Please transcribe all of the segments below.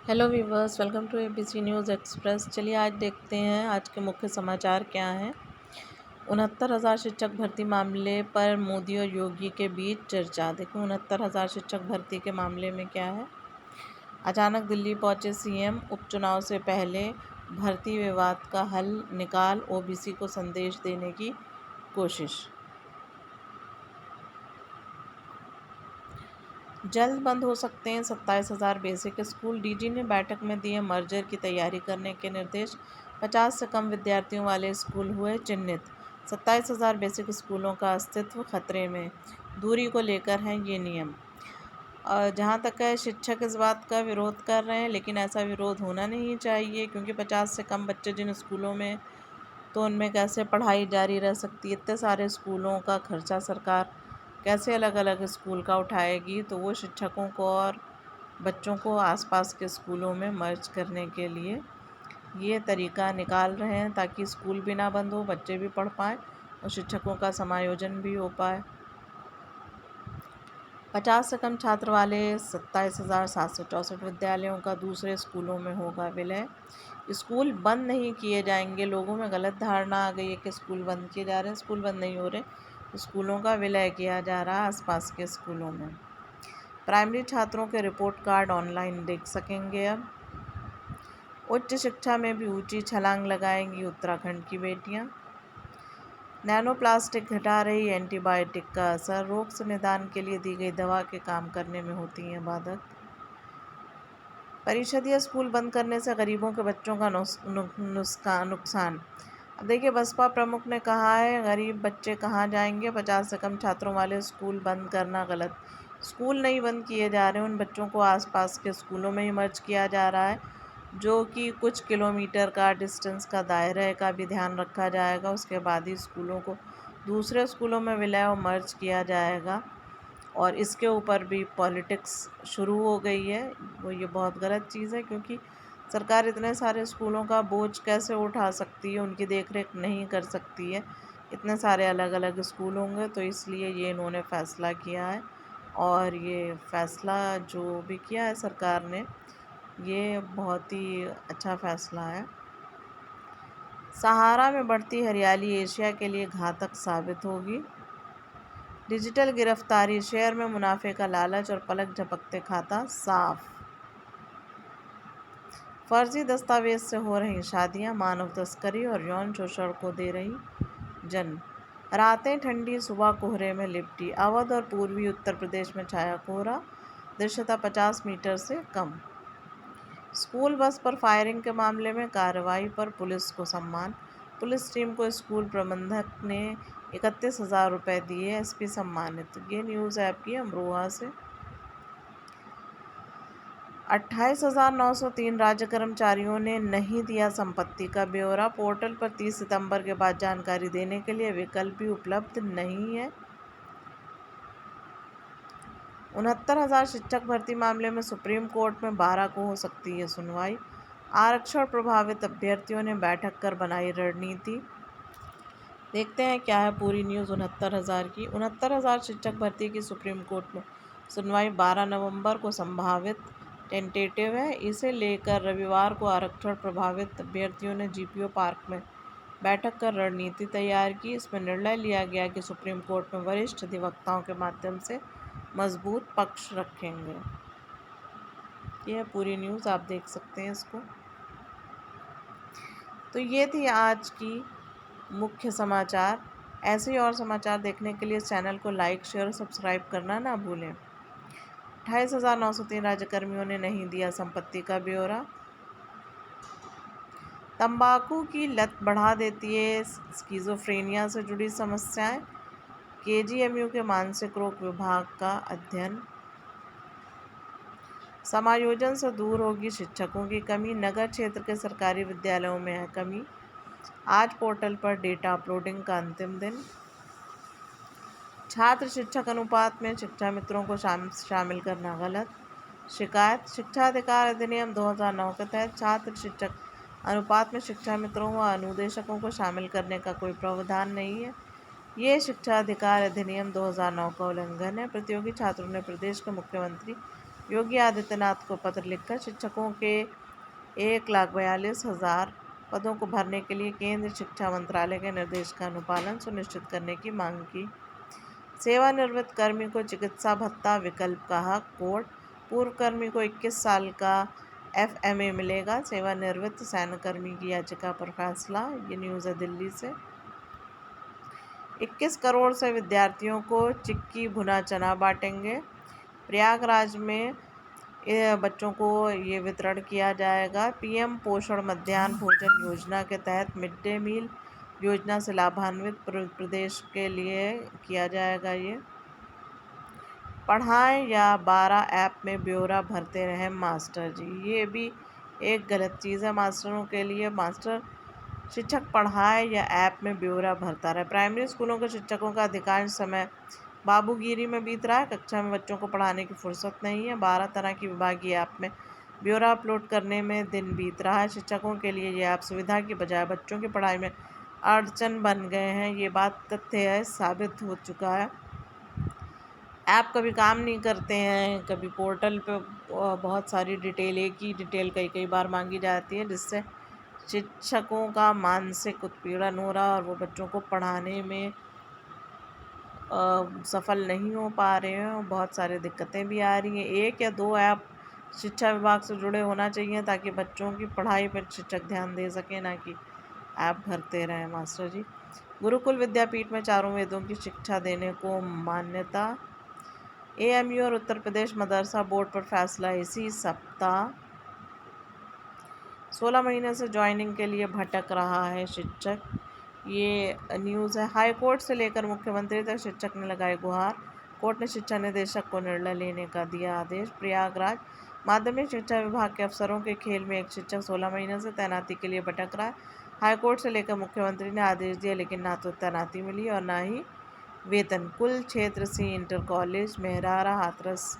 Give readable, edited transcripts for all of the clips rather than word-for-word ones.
Hello viewers, welcome to ABC news express. चलिए आज देखते हैं आज के मुख्य समाचार क्या हैं। 69,000 शिक्षक भर्ती मामले पर मोदी और योगी के बीच चर्चा। देखो 69,000 शिक्षक भर्ती के मामले में क्या है। अचानक दिल्ली पहुंचे सीएम, उपचुनाव से पहले भर्ती विवाद का हल निकाल, ओबीसी को संदेश देने की कोशिश। जल्द बंद हो सकते हैं 27,000 बेसिक स्कूल, डीजी ने बैठक में दिए मर्जर की तैयारी करने के निर्देश। 50 से कम विद्यार्थियों वाले स्कूल हुए चिन्हित। 27,000 बेसिक स्कूलों का अस्तित्व खतरे में, दूरी को लेकर हैं ये नियम। और जहाँ तक है, शिक्षक इस बात का विरोध कर रहे हैं, लेकिन ऐसा विरोध होना नहीं चाहिए, क्योंकि 50 से कम बच्चे जिन स्कूलों में, तो उनमें कैसे पढ़ाई जारी रह सकती है। इतने सारे स्कूलों का खर्चा सरकार कैसे अलग अलग स्कूल का उठाएगी। तो वो शिक्षकों को और बच्चों को आसपास के स्कूलों में मर्ज करने के लिए ये तरीका निकाल रहे हैं, ताकि स्कूल भी ना बंद हो, बच्चे भी पढ़ पाएँ और शिक्षकों का समायोजन भी हो पाए। 50 से कम छात्र वाले 27,764 विद्यालयों का दूसरे स्कूलों में होगा विलय। स्कूल बंद नहीं किए जाएंगे। लोगों में गलत धारणा आ गई है कि स्कूल बंद किए जा रहे हैं। स्कूल बंद नहीं हो रहे, स्कूलों का विलय किया जा रहा है आसपास के स्कूलों में। प्राइमरी छात्रों के रिपोर्ट कार्ड ऑनलाइन देख सकेंगे अब। उच्च शिक्षा में भी ऊंची छलांग लगाएंगी उत्तराखंड की बेटियां। नैनो प्लास्टिक घटा रही एंटीबायोटिक का असर, रोग से निदान के लिए दी गई दवा के काम करने में होती हैं बाधक। परिषदीय स्कूल बंद करने से गरीबों के बच्चों का नुकसान। अब देखिए, बसपा प्रमुख ने कहा है गरीब बच्चे कहाँ जाएंगे, 50 से कम छात्रों वाले स्कूल बंद करना गलत। स्कूल नहीं बंद किए जा रहे, उन बच्चों को आसपास के स्कूलों में ही मर्ज किया जा रहा है, जो कि कुछ किलोमीटर का डिस्टेंस का दायरे का भी ध्यान रखा जाएगा। उसके बाद ही स्कूलों को दूसरे स्कूलों में विलय और मर्ज किया जाएगा। और इसके ऊपर भी पॉलिटिक्स शुरू हो गई है। वो ये बहुत गलत चीज़ है, क्योंकि सरकार इतने सारे स्कूलों का बोझ कैसे उठा सकती है, उनकी देखरेख नहीं कर सकती है। इतने सारे अलग अलग स्कूल होंगे, तो इसलिए ये इन्होंने फ़ैसला किया है। और ये फ़ैसला जो भी किया है सरकार ने, ये बहुत ही अच्छा फ़ैसला है। सहारा में बढ़ती हरियाली एशिया के लिए घातक साबित होगी। डिजिटल गिरफ्तारी, शेयर में मुनाफे का लालच और पलक झपकते खाता साफ। फर्जी दस्तावेज से हो रही शादियां, मानव तस्करी और यौन शोषण को दे रही जन्म। रातें ठंडी, सुबह कोहरे में लिपटी। अवध और पूर्वी उत्तर प्रदेश में छाया कोहरा, दृश्यता 50 मीटर से कम। स्कूल बस पर फायरिंग के मामले में कार्रवाई पर पुलिस को सम्मान। पुलिस टीम को स्कूल प्रबंधक ने 31,000 रुपये दिए, एसपी सम्मानित। ये न्यूज़ ऐप की अमरोहा से। 28,903 राज्य कर्मचारियों ने नहीं दिया संपत्ति का ब्यौरा। पोर्टल पर 30 सितंबर के बाद जानकारी देने के लिए विकल्प भी उपलब्ध नहीं है। 69,000 शिक्षक भर्ती मामले में सुप्रीम कोर्ट में 12 को हो सकती है सुनवाई। आरक्षण प्रभावित अभ्यर्थियों ने बैठक कर बनाई रणनीति। देखते हैं क्या है पूरी न्यूज़ 69,000 की। 69,000 शिक्षक भर्ती की सुप्रीम कोर्ट में सुनवाई 12 नवंबर को संभावित टेंटेटिव है। इसे लेकर रविवार को आरक्षण प्रभावित अभ्यर्थियों ने जीपीओ पार्क में बैठक कर रणनीति तैयार की। इसमें निर्णय लिया गया कि सुप्रीम कोर्ट में वरिष्ठ अधिवक्ताओं के माध्यम से मजबूत पक्ष रखेंगे। यह पूरी न्यूज़ आप देख सकते हैं इसको। तो ये थी आज की मुख्य समाचार। ऐसे ही और समाचार देखने के लिए इस चैनल को लाइक, शेयर और सब्सक्राइब करना ना भूलें। 28,903 राज्यकर्मियों ने नहीं दिया संपत्ति का ब्यौरा। तंबाकू की लत बढ़ा देती है स्किज़ोफ्रेनिया से जुड़ी समस्याएं, केजीएमयू के मानसिक रोग विभाग का अध्ययन। समायोजन से दूर होगी शिक्षकों की कमी, नगर क्षेत्र के सरकारी विद्यालयों में है कमी। आज पोर्टल पर डेटा अपलोडिंग का अंतिम दिन। छात्र शिक्षक अनुपात में शिक्षा मित्रों को शामिल करना गलत। शिकायत, शिक्षा अधिकार अधिनियम 2009 के तहत छात्र शिक्षक अनुपात में शिक्षा मित्रों व अनुदेशकों को शामिल करने का कोई प्रावधान नहीं है। ये शिक्षा अधिकार अधिनियम 2009 का उल्लंघन है। प्रतियोगी छात्रों ने प्रदेश के मुख्यमंत्री योगी आदित्यनाथ को पत्र लिखकर शिक्षकों के 1,42,000 पदों को भरने के लिए केंद्र शिक्षा मंत्रालय के निर्देश का अनुपालन सुनिश्चित करने की मांग की। सेवानिवृत्त कर्मी को चिकित्सा भत्ता विकल्प का हक कोर्ट। पूर्व कर्मी को 21 साल का FMA मिलेगा। सेवानिवृत्त सैन्यकर्मी की याचिका पर फैसला। ये न्यूज़ है दिल्ली से। 21 करोड़ से विद्यार्थियों को चिक्की भुना चना बांटेंगे। प्रयागराज में बच्चों को ये वितरण किया जाएगा। PM पोषण मध्याह्न भोजन योजना के तहत मिड डे मील योजना से लाभान्वित प्रदेश के लिए किया जाएगा। ये पढ़ाएं या 12 ऐप में ब्यौरा भरते रहें मास्टर जी, ये भी एक गलत चीज़ है मास्टरों के लिए। मास्टर शिक्षक पढ़ाए या ऐप में ब्यौरा भरता रहे। प्राइमरी स्कूलों के शिक्षकों का अधिकांश समय बाबूगिरी में बीत रहा है। कक्षा में बच्चों को पढ़ाने की फुर्सत नहीं है। 12 तरह की विभागीय ऐप में ब्यौरा अपलोड करने में दिन बीत रहा है। शिक्षकों के लिए ये ऐप सुविधा की बजाय बच्चों की पढ़ाई में अड़चन बन गए हैं। ये बात तथ्य है, साबित हो चुका है। ऐप कभी काम नहीं करते हैं, कभी पोर्टल पे बहुत सारी डिटेल, एक ही डिटेल कई बार मांगी जाती है, जिससे शिक्षकों का मानसिक उत्पीड़न हो रहा है और वो बच्चों को पढ़ाने में सफल नहीं हो पा रहे हैं और बहुत सारी दिक्कतें भी आ रही हैं। 1 या 2 ऐप शिक्षा विभाग से जुड़े होना चाहिए ताकि बच्चों की पढ़ाई पर शिक्षक ध्यान दे सकें, ना कि ऐप भरते रहें मास्टर जी। गुरुकुल विद्यापीठ में चारों वेदों की शिक्षा देने को मान्यता। AMU और उत्तर प्रदेश मदरसा बोर्ड पर फैसला इसी सप्ताह। 16 महीने से ज्वाइनिंग के लिए भटक रहा है शिक्षक। ये न्यूज़ है। हाई कोर्ट से लेकर मुख्यमंत्री तक शिक्षक ने लगाई गुहार। कोर्ट ने शिक्षा निदेशक को निर्णय लेने का दिया आदेश। प्रयागराज माध्यमिक शिक्षा विभाग के अफसरों के खेल में एक शिक्षक 16 महीने से तैनाती के लिए भटक रहा है। हाई कोर्ट से लेकर मुख्यमंत्री ने आदेश दिया, लेकिन ना तो तैनाती मिली और ना ही वेतन। कुल क्षेत्र सी इंटर कॉलेज मेहरारा हाथरस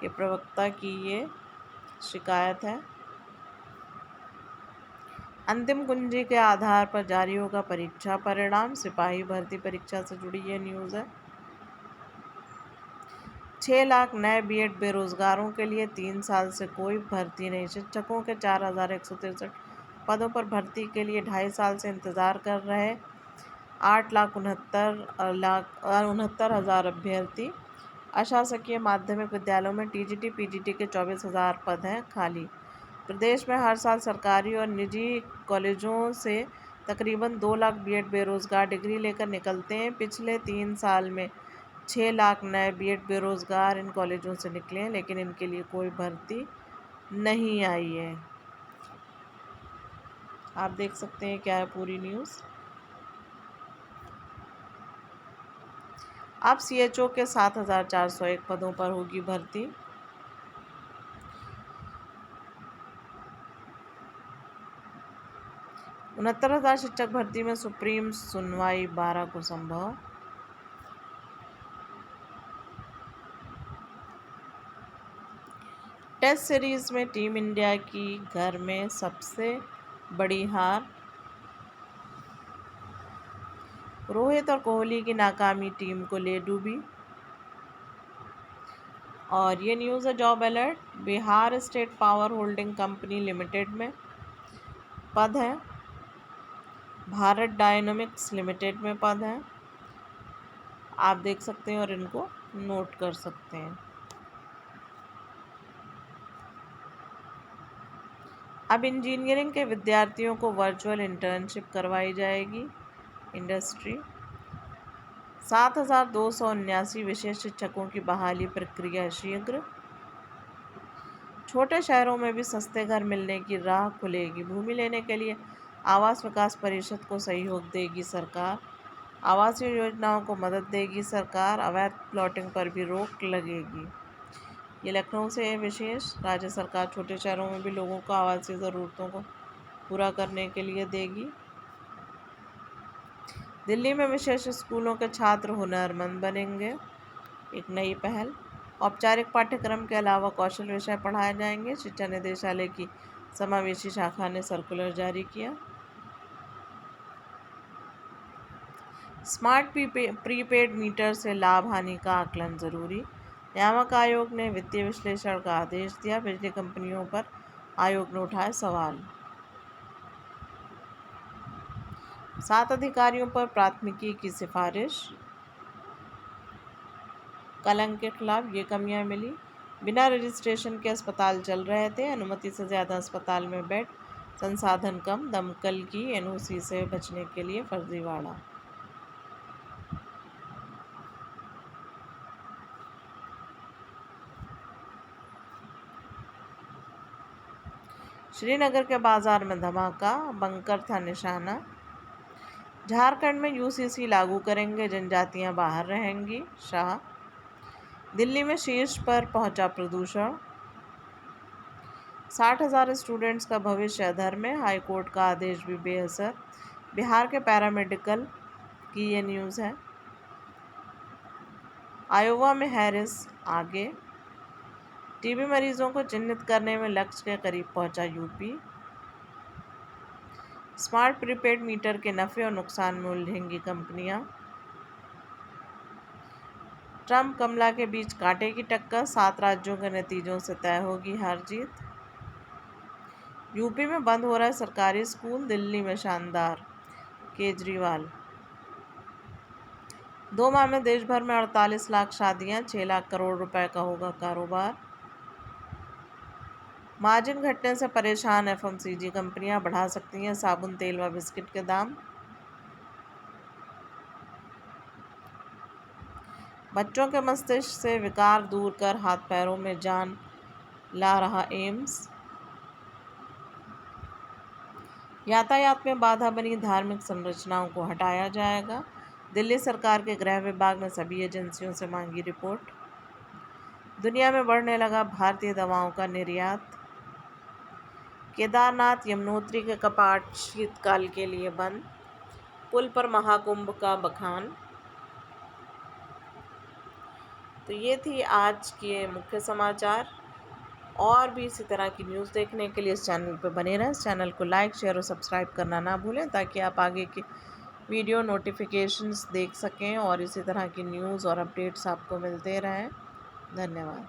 के प्रवक्ता की ये शिकायत है। अंतिम कुंजी के आधार पर जारी होगा परीक्षा परिणाम। सिपाही भर्ती परीक्षा से जुड़ी ये न्यूज़ है। 6 लाख नए BEd बेरोजगारों के लिए 3 साल से कोई भर्ती नहीं। शिक्षकों के 4,163 पदों पर भर्ती के लिए 2.5 साल से इंतज़ार कर रहे 8,69,000 अभ्यर्थी। अशासकीय माध्यमिक विद्यालयों में TGT PGT के 24,000 पद हैं खाली। प्रदेश में हर साल सरकारी और निजी कॉलेजों से तकरीबन 2 लाख BEd बेरोजगार डिग्री लेकर निकलते हैं। पिछले 3 साल में 6 लाख नए BEd बेरोजगार इन कॉलेजों से निकले हैं, लेकिन इनके लिए कोई भर्ती नहीं आई है। आप देख सकते हैं क्या है पूरी न्यूज़। अब CHO के 7,401 पदों पर होगी भर्ती। – 69,000 शिक्षक भर्ती में सुप्रीम सुनवाई 12 को संभव। टेस्ट सीरीज में टीम इंडिया की घर में सबसे बड़ी हार। रोहित और कोहली की नाकामी टीम को ले डूबी। और ये न्यूज़ है job alert. Bihar state power holding company limited में पद है। भारत डायनामिक्स लिमिटेड में पद है। आप देख सकते हैं और इनको नोट कर सकते हैं। अब इंजीनियरिंग के विद्यार्थियों को वर्चुअल इंटर्नशिप करवाई जाएगी। इंडस्ट्री 7,279 विशेष शिक्षकों की बहाली प्रक्रिया शीघ्र। छोटे शहरों में भी सस्ते घर मिलने की राह खुलेगी। भूमि लेने के लिए आवास विकास परिषद को सहयोग देगी सरकार। आवासीय योजनाओं को मदद देगी सरकार। अवैध प्लॉटिंग पर भी रोक लगेगी। ये लखनऊ से है विशेष। राज्य सरकार छोटे शहरों में भी लोगों को आवासीय ज़रूरतों को पूरा करने के लिए देगी। दिल्ली में विशेष स्कूलों के छात्र हुनरमंद बनेंगे, एक नई पहल। औपचारिक पाठ्यक्रम के अलावा कौशल विषय पढ़ाए जाएंगे। शिक्षा निदेशालय की समावेशी शाखा ने सर्कुलर जारी किया। स्मार्ट प्रीपेड मीटर से लाभ हानि का आकलन जरूरी। नियामक आयोग ने वित्तीय विश्लेषण का आदेश दिया। बिजली कंपनियों पर आयोग ने उठाए सवाल। 7 अधिकारियों पर प्राथमिकी की सिफारिश। कलंक के खिलाफ ये कमियां मिली। बिना रजिस्ट्रेशन के अस्पताल चल रहे थे। अनुमति से ज़्यादा अस्पताल में बेड, संसाधन कम। दमकल की एनओसी से बचने के लिए फर्जीवाड़ा। श्रीनगर के बाजार में धमाका, बंकर था निशाना। झारखंड में यूसीसी लागू करेंगे, जनजातियां बाहर रहेंगी, शाह। दिल्ली में शीर्ष पर पहुंचा प्रदूषण। 60,000 स्टूडेंट्स का भविष्य अधर में, हाईकोर्ट का आदेश भी बेअसर। बिहार के पैरामेडिकल की ये न्यूज़ है। आयोवा में हैरिस आगे। टीबी मरीजों को चिन्हित करने में लक्ष्य के करीब पहुंचा यूपी। स्मार्ट प्रीपेड मीटर के नफ़े और नुकसान में उलझेंगी कंपनियां। ट्रंप कमला के बीच कांटे की टक्कर। 7 राज्यों के नतीजों से तय होगी हार जीत। यूपी में बंद हो रहा है सरकारी स्कूल, दिल्ली में शानदार केजरीवाल। 2 माह में देश भर में 48 लाख शादियां, 6 लाख करोड़ रुपए का होगा कारोबार। मार्जिन घटने से परेशान एफएमसीजी कंपनियां, बढ़ा सकती हैं साबुन, तेल व बिस्किट के दाम। बच्चों के मस्तिष्क से विकार दूर कर हाथ पैरों में जान ला रहा एम्स। यातायात में बाधा बनी धार्मिक संरचनाओं को हटाया जाएगा। दिल्ली सरकार के गृह विभाग ने सभी एजेंसियों से मांगी रिपोर्ट। दुनिया में बढ़ने लगा भारतीय दवाओं का निर्यात। केदारनाथ यमुनोत्री के कपाट शीतकाल के लिए बंद। पुल पर महाकुंभ का बखान। तो ये थी आज के मुख्य समाचार। और भी इसी तरह की न्यूज़ देखने के लिए इस चैनल पर बने रहें। इस चैनल को लाइक, शेयर और सब्सक्राइब करना ना भूलें, ताकि आप आगे के वीडियो नोटिफिकेशंस देख सकें और इसी तरह की न्यूज़ और अपडेट्स आपको मिलते रहें। धन्यवाद।